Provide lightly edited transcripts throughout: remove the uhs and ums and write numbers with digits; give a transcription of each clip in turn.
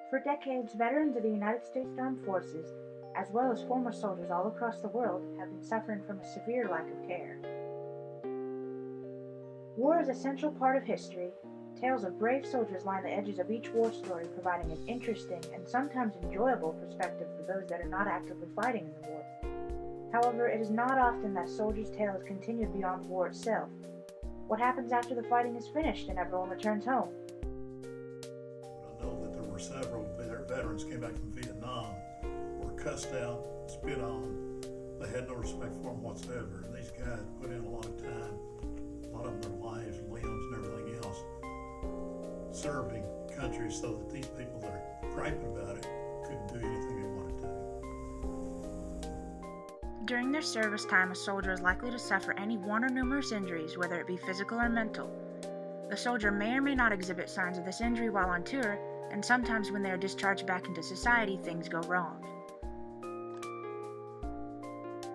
For decades, veterans of the United States Armed Forces, as well as former soldiers all across the world, have been suffering from a severe lack of care. War is a central part of history. Tales of brave soldiers line the edges of each war story, providing an interesting and sometimes enjoyable perspective for those that are not actively fighting in the war. However, it is not often that soldiers' tales continue beyond war itself. What happens after the fighting is finished and everyone returns home? I know that there were several veterans came back from Vietnam, were cussed out, spit on. They had no respect for them whatsoever. And these guys put in a lot of time, a lot of their lives, limbs, and everything else, serving country so that these people that are griping about it couldn't do anything they wanted to. During their service time, a soldier is likely to suffer any one or numerous injuries, whether it be physical or mental. The soldier may or may not exhibit signs of this injury while on tour, and sometimes when they are discharged back into society, things go wrong.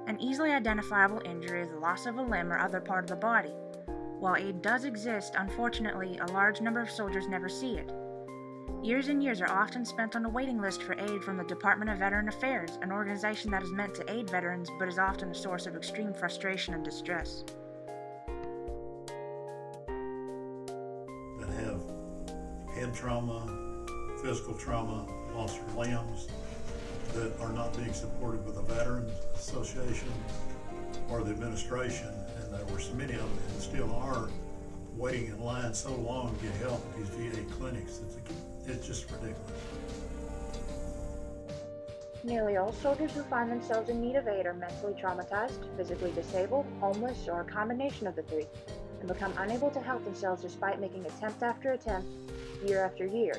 An easily identifiable injury is the loss of a limb or other part of the body. While aid does exist, unfortunately, a large number of soldiers never see it. Years and years are often spent on a waiting list for aid from the Department of Veteran Affairs, an organization that is meant to aid veterans but is often a source of extreme frustration and distress. That have head trauma, physical trauma, loss of limbs, that are not being supported with the Veterans Association or the administration, and there were so many of them and still are waiting in line so long to get help at these VA clinics. It's just ridiculous. Nearly all soldiers who find themselves in need of aid are mentally traumatized, physically disabled, homeless, or a combination of the three, and become unable to help themselves despite making attempt after attempt, year after year.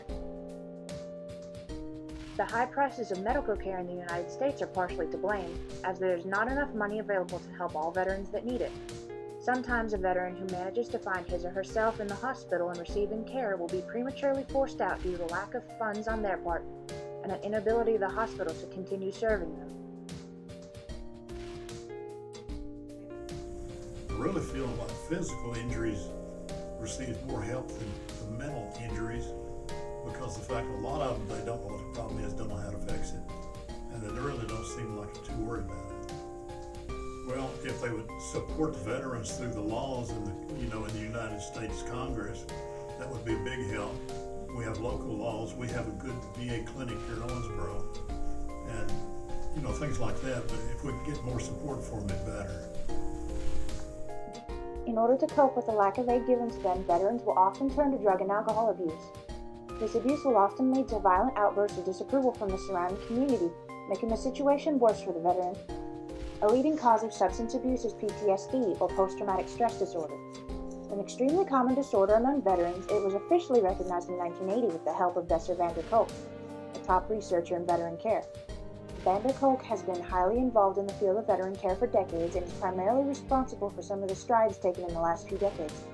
The high prices of medical care in the United States are partially to blame, as there is not enough money available to help all veterans that need it. Sometimes a veteran who manages to find his or herself in the hospital and receiving care will be prematurely forced out due to lack of funds on their part and an inability of the hospital to continue serving them. I really feel like physical injuries receive more help than the mental injuries, because the fact that a lot of them, they don't know what the problem is, don't know how to fix it, and they really don't seem like they're too worried about it. Well, if they would support the veterans through the laws in the United States Congress, that would be a big help. We have local laws. We have a good VA clinic here in Owensboro, and things like that. But if we could get more support for them, it'd be better. In order to cope with the lack of aid given to them, veterans will often turn to drug and alcohol abuse. This abuse will often lead to violent outbursts of disapproval from the surrounding community, making the situation worse for the veteran. A leading cause of substance abuse is PTSD, or post-traumatic stress disorder. An extremely common disorder among veterans, it was officially recognized in 1980 with the help of Besser van der Kolk, a top researcher in veteran care. Van der Kolk has been highly involved in the field of veteran care for decades and is primarily responsible for some of the strides taken in the last few decades.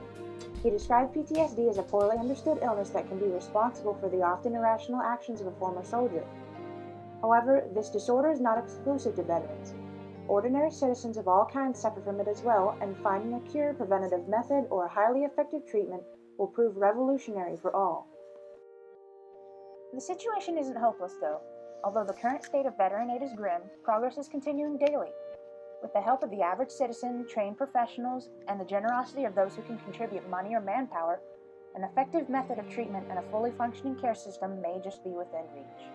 He described PTSD as a poorly understood illness that can be responsible for the often irrational actions of a former soldier. However, this disorder is not exclusive to veterans. Ordinary citizens of all kinds suffer from it as well, and finding a cure, preventative method, or a highly effective treatment will prove revolutionary for all. The situation isn't hopeless, though. Although the current state of veteran aid is grim, progress is continuing daily. With the help of the average citizen, trained professionals, and the generosity of those who can contribute money or manpower, an effective method of treatment and a fully functioning care system may just be within reach.